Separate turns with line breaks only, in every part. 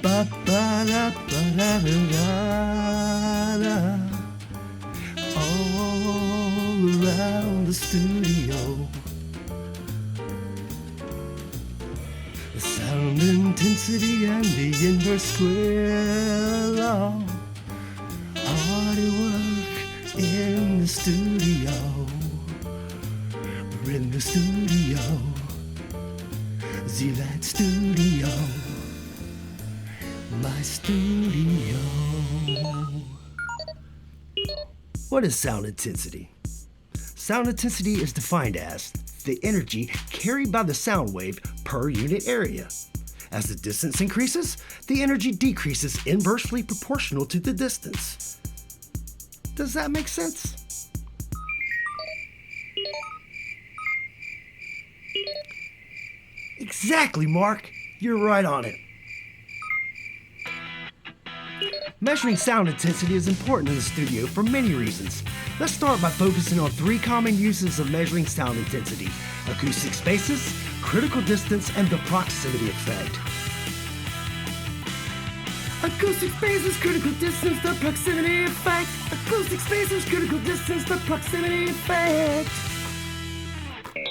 ba ba da ba da da da. All around the studio, the sound intensity and the inverse square law. Hard work in the studio. We're in the studio. Z-Lat studio. My studio. What is sound intensity? Sound intensity is defined as the energy carried by the sound wave per unit area. As the distance increases, the energy decreases inversely proportional to the distance. Does that make sense? Exactly, Mark. You're right on it. Measuring sound intensity is important in the studio for many reasons. Let's start by focusing on 3 common uses of measuring sound intensity: acoustic spaces, critical distance, and the proximity effect. Acoustic spaces, critical distance, the proximity effect. Acoustic spaces, critical distance, the proximity effect.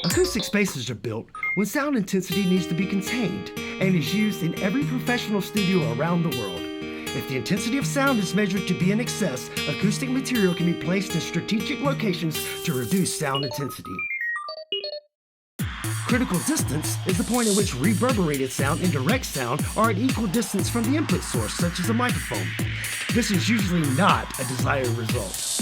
Acoustic spaces are built when sound intensity needs to be contained and is used in every professional studio around the world. If the intensity of sound is measured to be in excess, acoustic material can be placed in strategic locations to reduce sound intensity. Critical distance is the point at which reverberated sound and direct sound are at equal distance from the input source, such as a microphone. This is usually not a desired result.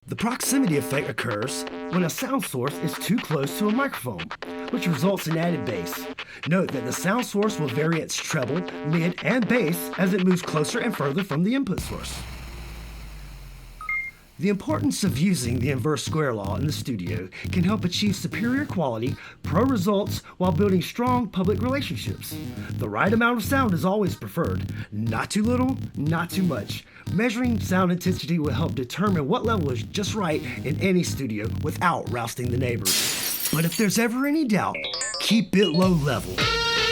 The proximity effect occurs when a sound source is too close to a microphone, which results in added bass. Note that the sound source will vary its treble, mid, and bass as it moves closer and further from the input source. The importance of using the inverse square law in the studio can help achieve superior quality, pro results while building strong public relationships. The right amount of sound is always preferred. Not too little, not too much. Measuring sound intensity will help determine what level is just right in any studio without rousting the neighbors. But if there's ever any doubt, keep it low level.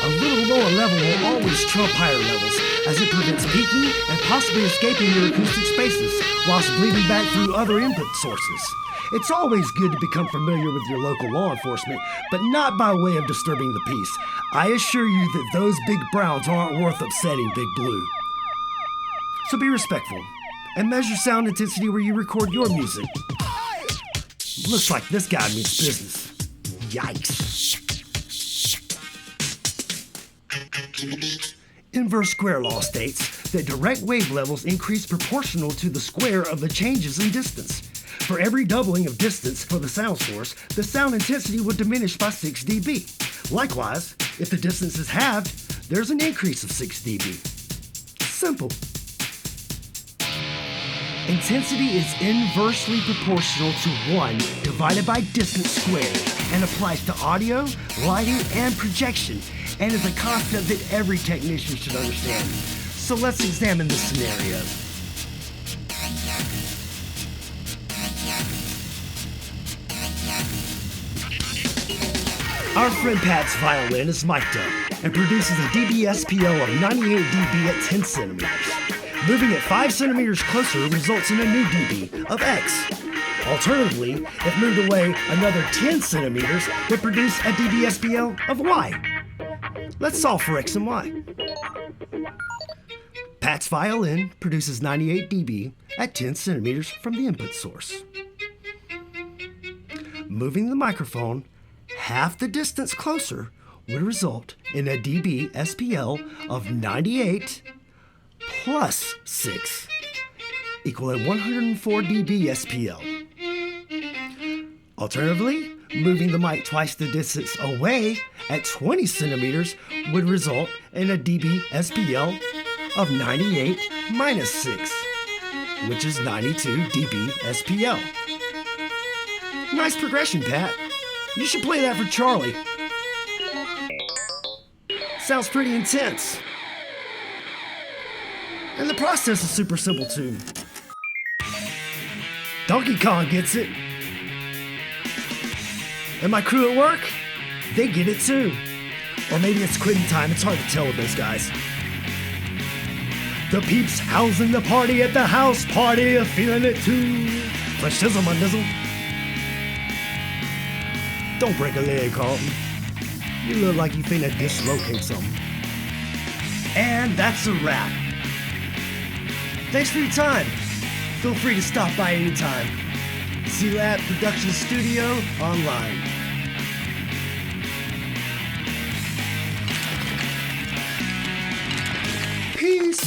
A little lower level will always trump higher levels, as it prevents peaking and possibly escaping your acoustic spaces whilst bleeding back through other input sources. It's always good to become familiar with your local law enforcement, but not by way of disturbing the peace. I assure you that those big browns aren't worth upsetting Big Blue. So be respectful and measure sound intensity where you record your music. Looks like this guy means business. Yikes. Inverse square law states that direct wave levels increase proportional to the square of the changes in distance. For every doubling of distance for the sound source, the sound intensity would diminish by 6 dB. Likewise, if the distance is halved, there's an increase of 6 dB. Simple. Intensity is inversely proportional to 1 divided by distance squared and applies to audio, lighting, and projection, and is a concept that every technician should understand. So let's examine this scenario. Our friend Pat's violin is mic'd up and produces a dB SPL of 98 dB at 10 centimeters. Moving it 5 centimeters closer results in a new dB of X. Alternatively, if moved away another 10 centimeters, would produce a dB SPL of Y. Let's solve for X and Y. Pat's violin produces 98 dB at 10 centimeters from the input source. Moving the microphone half the distance closer would result in a dB SPL of 98 plus 6 equaling 104 dB SPL. Alternatively, moving the mic twice the distance away at 20 centimeters would result in a dB SPL of 98 minus 6, which is 92 dB SPL. Nice progression, Pat. You should play that for Charlie. Sounds pretty intense. And the process is super simple too. Donkey Kong gets it. And my crew at work, they get it too. Or maybe it's quitting time, it's hard to tell with those guys. The peeps housing the party at the house party are feeling it too. For shizzle my nizzle. Don't break a leg, Carlton. You look like you finna dislocate something. And that's a wrap. Thanks for your time. Feel free to stop by anytime. Z-Lat Production Studio online. Peace.